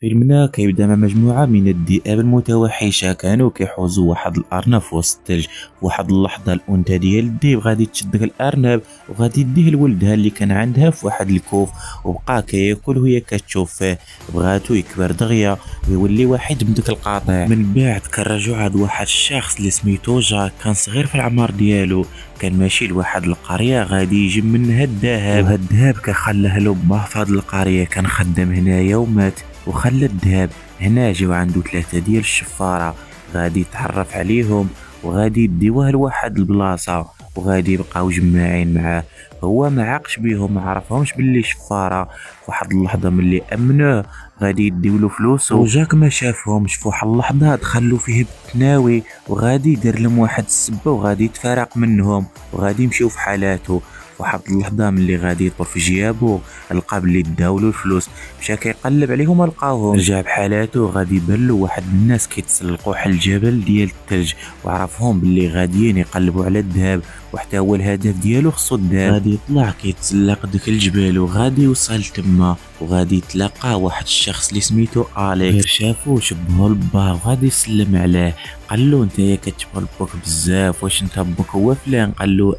فيلمنا كيبدا مع مجموعة من الذئاب المتوحشة كانوا كيحوزوا واحد الأرنب في وسط الثلج. في واحد اللحظة الأنثى ديال الذئب غادي تشد داك الأرنب وغادي ديه لولدها اللي كان عندها في واحد الكوف، وبقى كياكل وهي كتشوف فيه. بغاتو يكبر دغيا ويولي واحد من داك القطيع. من بعد كنرجعو عند واحد الشخص اللي سميتو جاك، كان صغير في العمر ديالو، كان ماشي لواحد القرية غادي يجيب منها الذهب، وهاد الذهب كخلاه له باه في هاد القرية، كان خدام هنايا ومات وخلى الذهب. هنا جاو عنده 3 ديال الشفارة، غادي يتعرف عليهم وغادي يديوه لواحد البلاصة وغادي يبقاو جماعين معاه. هو ما عاقش بيهم، ما عرفهمش باللي شفارة. فواحد اللحظة ملي امنوه غادي يديو له فلوسو، وجاك ما شافهمش. فواحد اللحظة دخلوا فيه بالتناوي وغادي يدير لهم واحد السبة وغادي يتفارق منهم وغادي يمشيو في حالاته. واحد اللحظة ملي غادي يطر في جيابو لقى بلي داولو الفلوس، مشى كيقلب عليهم ما لقاوهم، رجع بحالاتو. غادي يبان واحد الناس كيتسلقوا حل الجبل ديال الثلج وعرفهم باللي غاديين يقلبوا على الذهب، وحتى هو الهدف ديالو خصو الذهب. غادي يطلع كيتسلق داك الجبل وغادي يوصل تما وغادي يتلاقى واحد الشخص اللي سميتو اليكس. غير شافو شبهو لباه وغادي يسلم عليه، قال له نتايا كتشبه لباك بزاف، واش انت باك هو فلان؟ قال له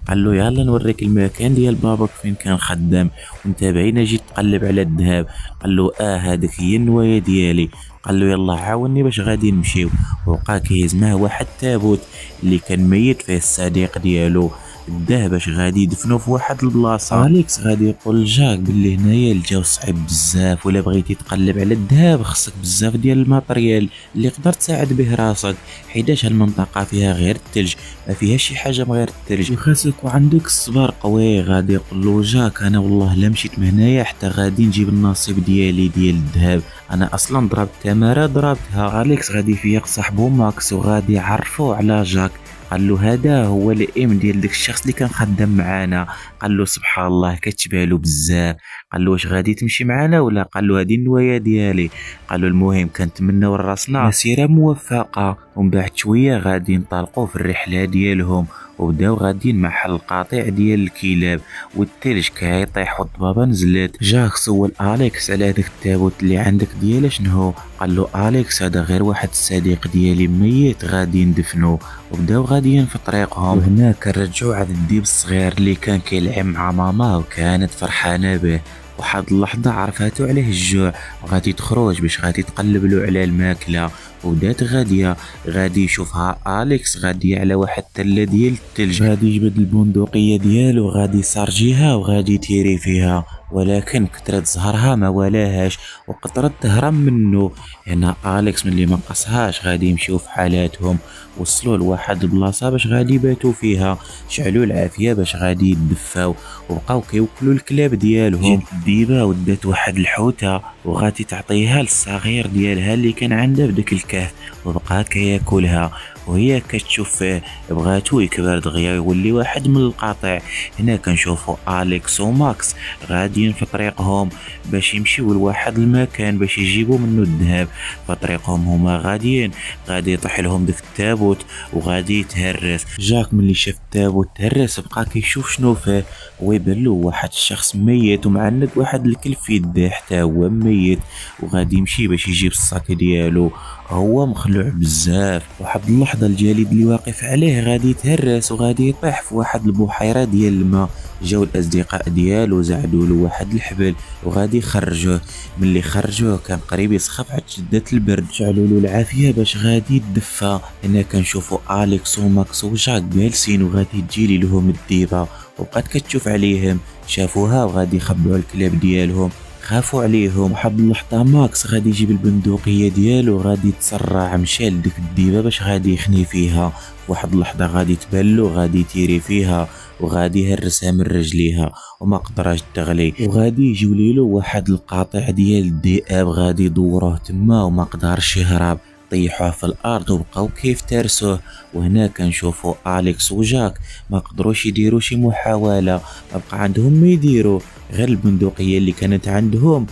قال له يلا نوريك المكان ديال باباك فين كان خدام وانت بعينا جيت تقلب على الذهب. قال له هذيك هي النوايا ديالي. قال له يلا عاوني باش غادي نمشيو. وبقى كيهز معاه واحد التابوت اللي كان ميت فيه الصديق ديالو الذهب باش غادي يدفنو في واحد البلاصه. اليكس غادي يقول لجاك باللي هنايا الجو صعيب بزاف، ولا بغيتي تقلب على الذهب خصك بزاف ديال الماتريال اللي تقدر تساعد به راسك، حيتاش المنطقه فيها غير الثلج، ما فيها شي حاجه من غير الثلج، وخاصك وعندك الصبر قوي. غادي يقول له جاك انا والله لا مشيت من هنايا حتى غادي نجيب النصيب ديالي ديال الذهب، انا اصلا ضربت تماره ضربتها. اليكس غادي يفيق صاحبو ماكس وغادي يعرفو على جاك. قال له هذا هو الام ديال داك الشخص اللي كان خدام معانا. قال له سبحان الله كتشبه له بزاف. قال له واش غادي تمشي معانا ولا؟ قال له هذه النوايا ديالي. قال له المهم كنتمناو لراسنا مسيره موفقه. ومن بعد شويه غادي ينطلقوا في الرحله ديالهم وبداو غاديين مع حل القطيع ديال الكلاب والثلج كيطيح والضبابه نزلت. جاك سول اليكس على هذاك التابوت اللي عندك ديال شنو؟ قال له اليكس هذا غير واحد الصديق ديالي ميت غادي ندفنو. وبداو غاديين في طريقهم، وهنا كنرجعوا عند الديب الصغير اللي كان كيلعب مع ماما وكانت فرحانه به. واحد اللحظه عرفاتو عليه الجوع وغادي تخرج باش غادي تقلب له على الماكله، وبدات غاديه. غادي يشوفها اليكس غاديه على واحد التله ديال الثلج، غادي يجبد البندقيه ديالو غادي يسارجيها وغادي تيري فيها، ولكن كثرت زهرها ما ولاهاش وقدرت تهرب منه. هنا اليكس ملي ما قصهاش غادي يمشيو في حالاتهم. وصلوا لواحد البلاصه باش غادي يباتوا فيها، شعلوا العافيه باش غادي يدفاو وبقاو كيوكلوا الكلاب ديالهم. جات الديبه ودات واحد الحوته وغادي تعطيها للصغير ديالها اللي كان عندها بداك الكهف، وبقى كياكلها وهي كتشوف فيه. بغاتو يكبر دغيا يولي واحد من القطيع. هنا كنشوفوا اليكس وماكس غاديين في طريقهم باش يمشيو لواحد المكان باش يجيبوا منه الذهب. فطريقهم هما غاديين غادي يطيح لهم داك التابوت وغادي يتهرس. جاك ملي شاف التابوت تهرس بقى كيشوف شنو فيه، ويبان له واحد الشخص ميت ومعند واحد الكلب في يده حتى هو ميت، وغادي يمشي باش يجيب الصاك ديالو هو مخلوع بزاف. واحد اللحظه الجليد اللي واقف عليه غادي يتهرس وغادي يطيح في واحد البحيره ديال الماء. جاو الاصدقاء ديالو زعدوا له واحد الحبل وغادي يخرجوه. ملي خرجوه كان قريب يسخف عاد شدات البرد، شعلوا له العافيه باش غادي يدفى. هنا كنشوفوا اليكس وماكس وجاك جالسين وغادي تجي لهم الديبه وبقات كتشوف عليهم، شافوها وغادي يخبعوا الكلاب ديالهم، خافوا عليهم. واحد اللحظه ماكس غادي يجيب البندقيه ديالو غادي يتسرع مشى لديك الديبه باش غادي يخني فيها. واحد اللحظه غادي تبلو غادي تيري فيها وغادي يهرسها من رجليها وما قدراش تغلي. وغادي يجيو ليلو واحد القطيع ديال الذئاب غادي يدوروه تما وما قدرش يهرب، طيحوه في الارض وبقاو كيفترسوه. وهنا كنشوفوا اليكس وجاك ما قدروش يديروا شي محاوله، ما بقى عندهم ما يديروا غير البندقيه اللي كانت عندهم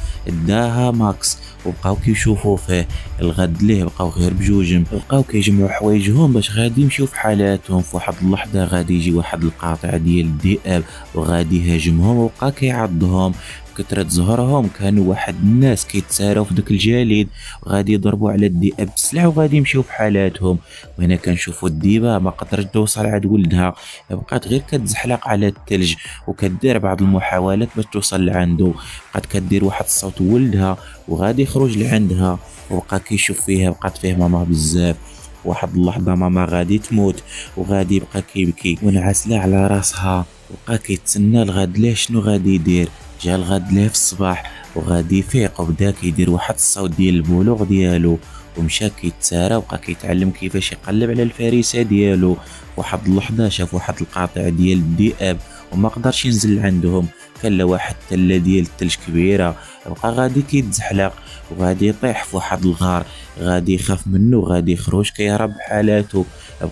داها ماكس وبقاو كيشوفوا فيه. الغد ليه بقاو غير بجوجهم، بقاو كيجمعوا حوايجهم باش غادي يمشيو في حالاتهم. في واحد اللحظه غادي يجي واحد القاطع ديال الذئاب وغادي يهاجمهم وبقى كيعضهم. كثرة زهرهم كانوا واحد الناس كيتساراو في داك الجليد وغادي يضربوا على الذئاب بالسلاح وغادي يمشيو بحالاتهم. وهنا كنشوفوا الديبه ما قدرتش توصل عند ولدها، بقات غير كتزحلق على الثلج وكدير بعض المحاولات باش توصل لعنده. بقات كدير واحد الصوت ولدها وغادي يخرج لعندها وبقى كيشوف فيها، بقات فيه ماما بزاف. واحد اللحظه ماما غادي تموت وغادي يبقى كيبكي ونعسله على راسها، وبقى كيتسنى الغد ليه شنو غادي يدير. جا الغد ليه في الصباح وغادي يفيق وبدا كيدير واحد الصوت ديال البلوغ ديالو ومشى كيتسارى وبقى كيتعلم كيفاش يقلب على الفريسه ديالو. واحد اللحظه شاف واحد القاطع ديال الذئاب وما قدرش ينزل عندهم، كان لا واحد التله ديال الثلج كبيره. بقى غادي كيتزحلق وغادي يطيح في واحد الغار، غادي يخاف منه وغادي يخرج كيهرب بحالاته.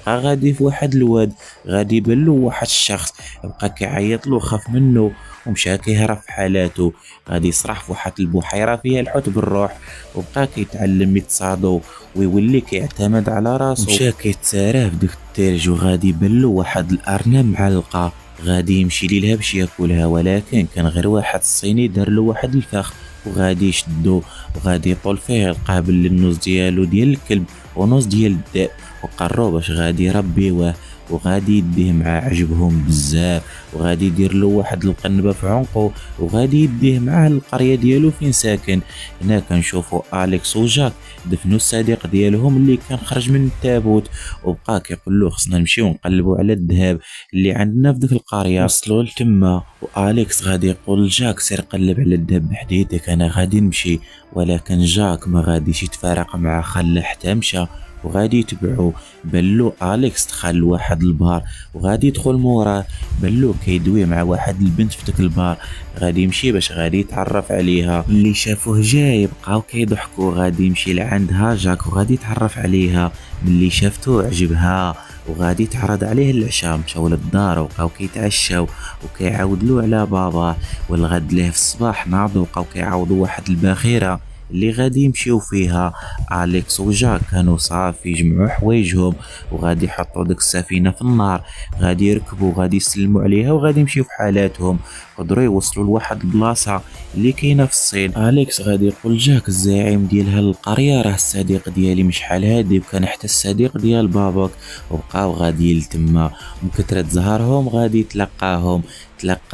بقى غادي في واحد الواد غادي يبان له واحد الشخص، بقى كيعيط له خاف منه ومشى كيهرب في حالاته. غادي يصرح في واحد البحيره فيها الحوت بالروح وبقى كيتعلم يتصادو ويولي كيعتمد على راسو. مشى كيتسارى في ديك الثلج وغادي يبان له واحد الارنب معلقه، غادي يمشي ليها باش ياكلها، ولكن كان غير واحد الصيني دار له واحد الفخ وغادي يشدو وغادي يطول فيه القابل للنص ديالو ديال الكلب ونص ديال الذئب، وقرروا باش غادي يربيوه وغادي يديه معاه. عجبهم بزاف وغادي يدير له واحد القنبه في عنقه وغادي يديه معاه للقريه ديالو فين ساكن. هنا كنشوفوا اليكس وجاك دفنوا الصديق ديالهم اللي كان خرج من التابوت، وبقى كيقول له خصنا نمشيو نقلبوا على الذهب اللي عندنا في ديك القريه. وصلوا لتما واليكس غادي يقول لجاك سير قلب على الذهب بحديتك انا غادي نمشي، ولكن جاك ما غاديش يتفارق معاه، خلى حتى مشى وغادي يتبعو. بلو اليكس دخل لواحد البار وغادي يدخل موراه، بلو كيدوي مع واحد البنت في داك البار، غادي يمشي باش غادي يتعرف عليها. اللي شافوه جاي بقاو كيضحكوا، غادي يمشي لعندها جاك وغادي يتعرف عليها. ملي شافتو عجبها وغادي تعرض عليه العشاء. مشاو للدار وبقاو كيتعشاو وكيعاود له على باباه. والغد ليه في الصباح ناضوا بقاو كيعاودوا واحد الباخره اللي غادي يمشيو فيها. اليكس وجاك كانوا صافي يجمعوا حوايجهم وغادي يحطوا ديك السفينه في النار، غادي يركبوا غادي يسلموا عليها وغادي يمشيو في حالاتهم. قدروا يوصلوا لواحد البلاصه اللي كاينه في الصين. اليكس غادي يقول جاك الزعيم ديال هالقريه راه الصديق ديالي مش شحال هادي وكان حتى الصديق ديال باباك. وبقاو غادي يلتما من كثره زهرهم غادي يتلقاه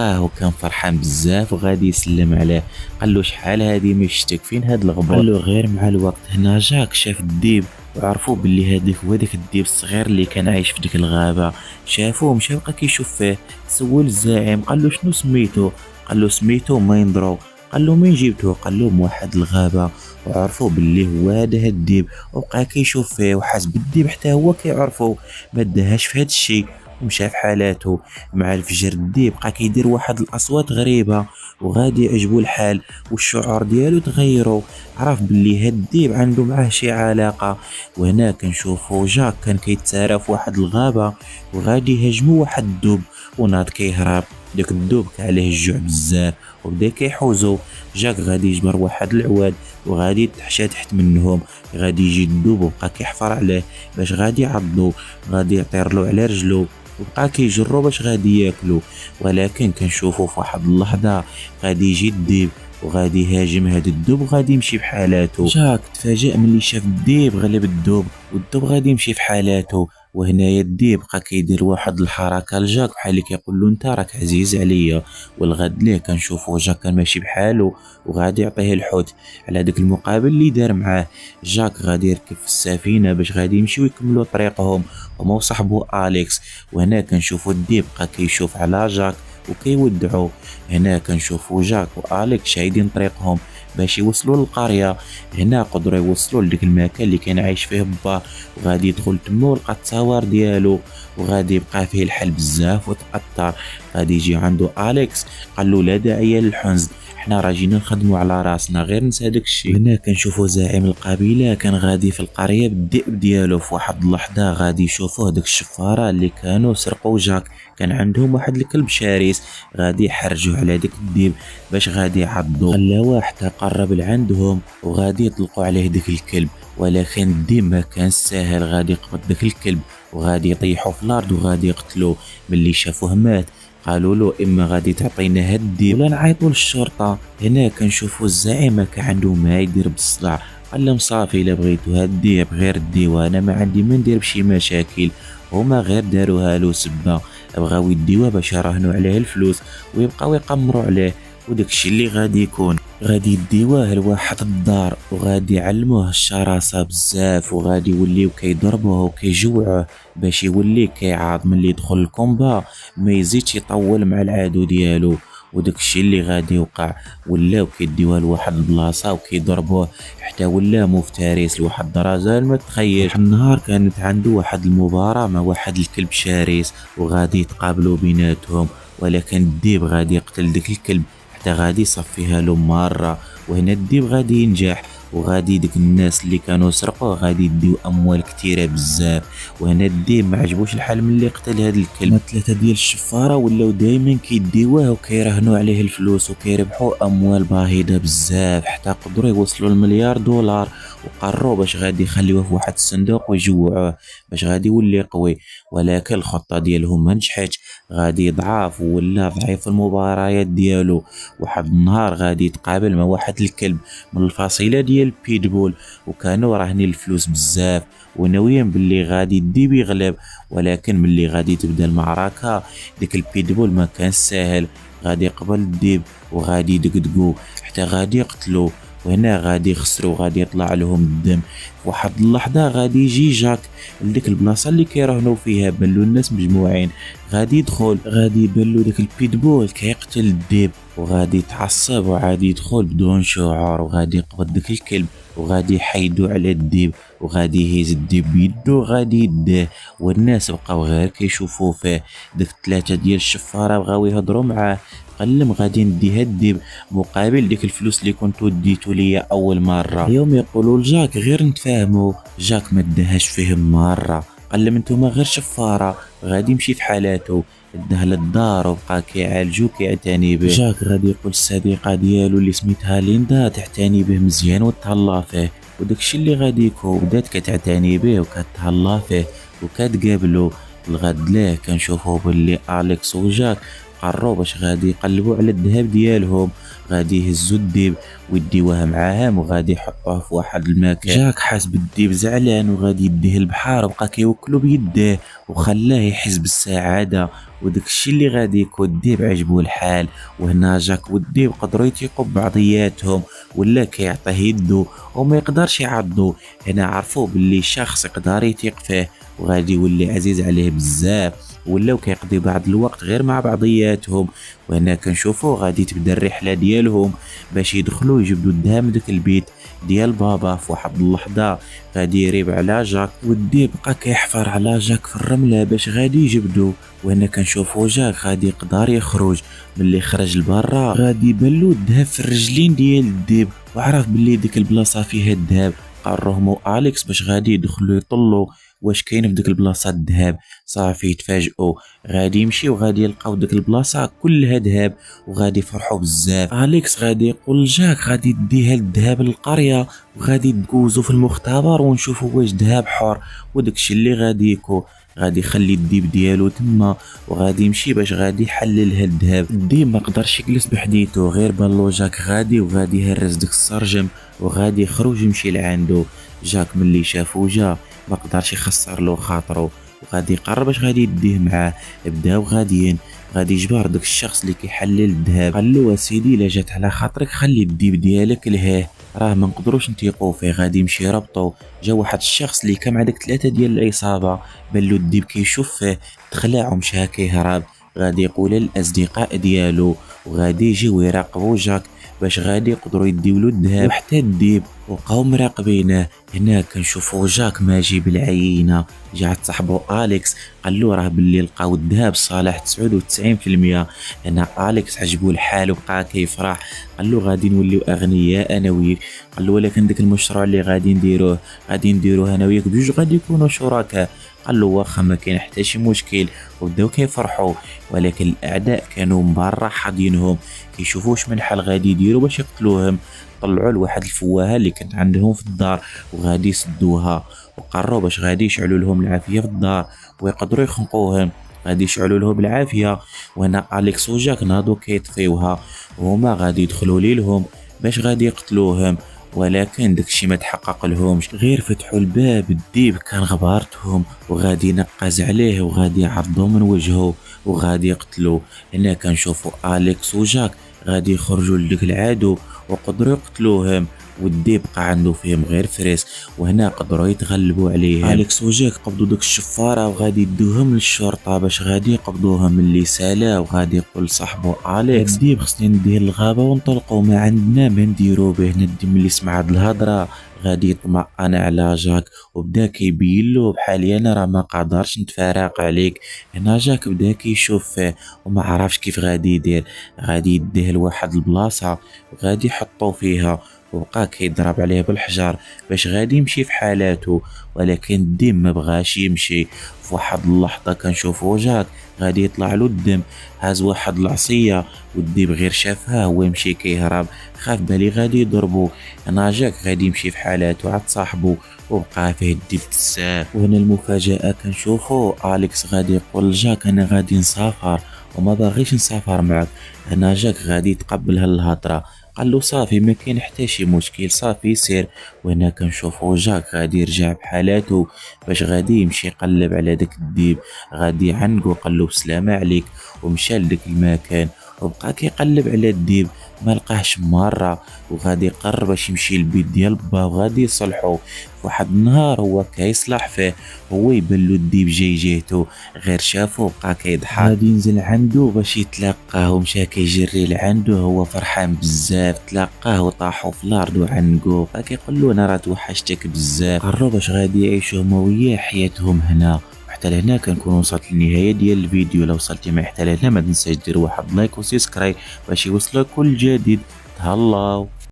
وكان فرحان بزاف وغادي يسلم عليه. قال له شحال هادي ما شفتك، فين هاد الغبر؟ قال له غير مع الوقت. هنا جاك شاف الديب وعرفوا باللي هذاك هو داك الديب الصغير اللي كان عايش في ديك الغابه. شافوه مشى بقى كيشوف فيه، سول الزعيم قال له شنو سميتو؟ قال له سميتو مايندرو. قال له مين جبتوه؟ قال له من واحد الغابه. وعرفوا باللي هو هذا الديب وبقى كيشوف فيه وحاس بالديب حتى هو كيعرفو، ما داهاش في هذا الشيء ومشى في حالاته. مع الفجر الديب بقى كيدير واحد الاصوات غريبه وغادي يعجبو الحال والشعور ديالو تغيروا، عرف باللي هاد الديب عنده معاه شي علاقه. وهنا كنشوفو جاك كان كيتسارى في واحد الغابه وغادي يهاجمو واحد الدب وناض كيهرب. داك الدب كان عليه الجوع بزاف وبدا كيحوزو. جاك غادي يجبر واحد العواد وغادي يتحشى تحت منهم، غادي يجي الدب وبقى كيحفر عليه باش غادي يعضو، غادي يطير له على رجلو وبقى كيجرو باش غادي ياكلو. ولكن كنشوفو في واحد اللحظه غادي يجي الديب وغادي يهاجم هاد الدب وغادي يمشي بحالاتو. جاك تفاجأ ملي شاف الديب غلب الدب والدب غادي يمشي في حالاتو. وهنايا الديب بقى كيدير واحد الحركه لجاك بحال اللي كيقول له انت راك عزيز عليا. والغد ليه كنشوفو جاك كان ماشي بحالو وغادي يعطيه الحوت على داك المقابل اللي دار معاه. جاك غادي يركب في السفينه باش غادي يمشيو يكملوا طريقهم هما وصاحبو اليكس. وهنا كنشوفو الديب بقى كيشوف على جاك وكيودعو. هنا كنشوفو جاك واليكس شايدين طريقهم باش يوصلوا للقريه. هنا قدروا يوصلوا لديك المكان اللي كان عايش فيه با، وغادي يدخل تما ولقى التصاور ديالو وغادي يبقى فيه الحال بزاف وتاثر. غادي يجي عنده اليكس قال له لا داعي للحزن، حنا راه جينا نخدموا على راسنا، غير نسى داك الشيء. هنا كنشوفوا زعيم القبيله كان غادي في القريه بالذئب ديالو. في واحد اللحظه غادي يشوفوه داك الشفاره اللي كانوا سرقوا جاك، كان عندهم واحد الكلب شرس غادي يحرجوه على داك الديب باش غادي يعضو. خلاوه حتى قرب لعندهم وغادي يطلقوا عليه داك الكلب، ولكن الديب ما كان ساهل، غادي يقبض داك الكلب وغادي يطيحوا في الارض وغادي يقتلوه. ملي شافوه مات قالوا له اما غادي تعطينا هاد الديب ولا نعيطوا للشرطه. هنا كنشوفوا الزعيم كان عنده ما يدير بالصلع، قال لهم صافي الا بغيتو هاد الديب غير ديوها، انا ما عندي ما ندير بشي مشاكل. هما غير داروها له سبه، بغاو يديوها باش يراهنوا عليه الفلوس ويبقاو يقمروا عليه. وداكشي اللي غادي يكون غادي يديوه لواحد الدار وغادي يعلموه الشراسه بزاف، وغادي يوليو كيضربوه وكيجوعوه باش يولي كيعاض ملي يدخل الكومبا ما يزيدش يطول مع العدو ديالو. وداكشي اللي غادي يوقع، ولاو كيديوه لواحد البلاصه وكيضربوه حتى ولا مفترس لواحد الدرجه ما تخيل. النهار كانت عنده واحد المباراه مع واحد الكلب شرس وغادي يتقابلوا بيناتهم، ولكن الديب غادي يقتل داك الكلب حتى غادي يصفيها له مره. وهنا الديب غادي ينجح، وغادي ديك الناس اللي كانوا سرقوه غادي يديو اموال كثيره بزاف. وهنا الديب ما عجبوش الحال ملي قتل هذا الكلب. ثلاثه ديال الشفاره ولاو دائما كيديوه وكيراهنوا عليه الفلوس وكيربحوا اموال باهظه بزاف حتى قدروا يوصلوا المليار دولار. وقرروا باش غادي يخليوه في واحد الصندوق ويجوعوه باش غادي يولي قوي، ولكن الخطه ديالهم ما نجحتش، غادي يضعف ولا ضعيف في المباريات ديالو. واحد النهار غادي يتقابل مع واحد الكلب من الفصيله ديال بيتبول، وكانوا راهنين الفلوس بزاف وناويين باللي غادي الديب يغلب. ولكن ملي غادي تبدا المعركه ديك البيتبول ما كان ساهل، غادي يقبل الديب وغادي يدقدقو حتى غادي يقتلو. وهنا غادي يخسروا وغادي يطلع لهم الدم. في واحد اللحظه غادي يجي جاك لديك البلاصه اللي كيراهنوا فيها، بلو الناس مجموعين، غادي يدخل غادي يبلو داك البيتبول كيقتل الديب وغادي يتعصب وغادي يدخل بدون شعور وغادي يقبض داك الكلب وغادي يحيدو على الديب وغادي يهز الديب بيدو وغادي يديه. والناس بقاو غير كيشوفوا فيه. داك الثلاثه ديال الشفاره بغاو يهضروا معاه، قال لهم غادي ندي هاد الديب مقابل ديك الفلوس اللي كنتو ديتو ليا اول مره. اليوم يقولوا لجاك غير نتفاهموا، جاك ما داهاش فيهم مره، قال لهم نتوما غير شفاره، غادي يمشي في حالاتو. داه للدار وبقى كيعالجو كيعتني به. جاك غادي يقول الصديقه ديالو اللي سميتها ليندا تعتني به مزيان وتهلا فيه، وداكشي اللي غادي يكون بدات كتعتني به وكتهلا فيه وكتقابلو. الغد ليه كنشوفو باللي اليكس وجاك قرروا باش غادي يقلبوا على الذهب ديالهم، غادي يهزوا الديب ويديوه معاهم وغادي يحطوه في واحد المكان. جاك حاس بالديب زعلان وغادي يديه البحر وبقى كيوكلو بيديه وخلاه يحس بالسعاده. وداكشي اللي غادي يكون الديب عجبو الحال. وهنا جاك والديب قدروا يثيقوا ببعضياتهم، ولا كيعطيه يدو وما يقدرش يعضو. هنا عرفوا باللي شخص يقدر يثيق فيه وغادي يولي عزيز عليه بزاف، ولاو كيقضي بعض الوقت غير مع بعضياتهم. وهنا كنشوفوا غادي تبدا الرحله ديالهم باش يدخلوا يجبدوا الذهب من داك البيت ديال بابا. في واحد اللحظه غادي يريب على جاك والديب بقى كيحفر على جاك في الرمله باش غادي يجبدوا. وهنا كنشوفوا جاك غادي يقدر يخرج، ملي خرج لبرا غادي يبلو الذهب في الرجلين ديال الديب وعرف باللي ديك البلاصه فيها الذهب. قررهم اليكس باش غادي يدخلوا يطلوا واش كاين في ديك البلاصه الذهب. صافي يتفاجئوا، غادي يمشيو وغادي يلقاو ديك البلاصه كلها ذهب وغادي يفرحوا بزاف. اليكس غادي يقول جاك غادي يديها الذهب للقريه وغادي ندوزو في المختبر ونشوفوا واش ذهب حر. وداكشي اللي غادي يكون غادي يخلي الديب ديالو تما وغادي يمشي باش غادي يحلل هاد الذهب. الديب ما قدرش يجلس بحديتو، غير بالو جاك غادي وغادي يهرس ديك السرجم وغادي يخرج يمشي لعندو. جاك ملي شافو جا ما قدرش يخسر له خاطرو وغادي يقرر باش غادي يديه معاه. بداو غاديين، غادي يجبر داك الشخص اللي كيحلل الذهب، قال له اسيدي الا جات على خاطرك خلي الديب ديالك لهيه، راه ما نقدروش نتيقوا فيه. غادي يمشي يربطو. جا واحد الشخص اللي كان مع داك ثلاثه ديال العصابه، بان له الديب كيشوف فيه، تخلع ومشى كيهرب. غادي يقول للاصدقاء ديالو وغادي يجيو يراقبوا جاك باش غادي يقدروا يديولو الذهب. وحتى الديب وبقاو مراقبينه. هنا كنشوفوا جاك ماجي بالعينه، جات صاحبو اليكس قال له راه باللي لقاو الذهب صالح 99%. هنا اليكس عجبو الحال وبقى كيفرح، قال له غادي نوليو اغنياء انا وياك. قال له ولكن داك المشروع اللي غادي نديروه انا وياك بجوج غادي يكونوا شركاء. قال له واخا ما كاين حتى شي مشكل. وبداو كيفرحوا، ولكن الاعداء كانوا من برا حاضينهم كيشوفوا واش من حل غادي يديروا باش يقتلوهم. طلعوا لواحد الفواهه اللي كانت عندهم في الدار وغادي يسدوها، وقرروا باش غادي يشعلوا لهم العافيه في الدار ويقدروا يخنقوهم. غادي يشعلوا له بالعافيه. وهنا اليكس وجاك ناضوا كيطفيوها وهما غادي يدخلوا ليلهم باش غادي يقتلوهم، ولكن داكشي ما تحقق لهمش. غير فتحوا الباب الديب كان غبارتهم وغادي ينقز عليه وغادي يعضو من وجهه وغادي يقتلو. هنا كنشوفوا اليكس وجاك غادي يخرجوا لديك العدو وقدروا يقتلوهم، والديب بقى عنده فيهم غير فريس، وهنا قدروا يتغلبوا عليه. اليكس وجاك قبضوا داك الشفاره وغادي يدوهم للشرطه باش غادي يقبضوهم من اللي سالا، وغادي يقول لصاحبو اليكس الديب خصني نديه للغابه ونطلقوا ما عندنا ما نديرو به. ندم اللي سمع هاد الهضره غادي يطمئن على جاك وبدا كيبين له بحالي انا راه ما قادرش نتفارق عليك. هنا جاك بدا كيشوف فيه وما عرفش كيف غادي يدير، غادي يديه لواحد البلاصه وغادي يحطو فيها وبقى كيضرب عليه بالحجر باش غادي يمشي في حالاته، ولكن الدم ما بغاش يمشي. في واحد اللحظه كنشوفو جاك غادي يطلع له الدم، هاز واحد العصيه والديب غير شافها هو يمشي كيهرب، خاف بالي غادي يضربو. انا جاك غادي يمشي في حالاته عند صاحبو وبقى فيه الديب بزاف. وهنا المفاجاه كنشوفو اليكس غادي يقول لجاك انا غادي نسافر وما باغيش نسافر معك. هنا جاك غادي يتقبل هالهضره، قال له صافي ما كاين حتى شي مشكل صافي سير. وهنا كنشوفو جاك غادي يرجع بحالاته باش غادي يمشي يقلب على داك الديب، غادي يعنقو قال له بسلامة عليك ومشى لداك المكان وبقى كيقلب على الديب ما لقاهش مرة، وغادي يقرر باش يمشي للبيت ديال با وغادي يصلحو. فواحد النهار هو كيصلح فيه هو يبان له الديب جاي جهته، غير شافو بقى كيضحك غادي ينزل عنده باش يتلاقاه ومشى كيجري لعنده هو فرحان بزاف. تلاقاه وطاحوا في الارض وعنقو بقى كيقول له انا راه توحشتك بزاف. قرروا باش غادي يعيشوا هما وياه حياتهم هنا. حتى لهنا كنكون وصلت للنهايه ديال الفيديو. لو وصلتي معي حتى لهنا ما تنساش دير واحد لايك وسبسكرايب باش يوصلك كل جديد. تهلاو.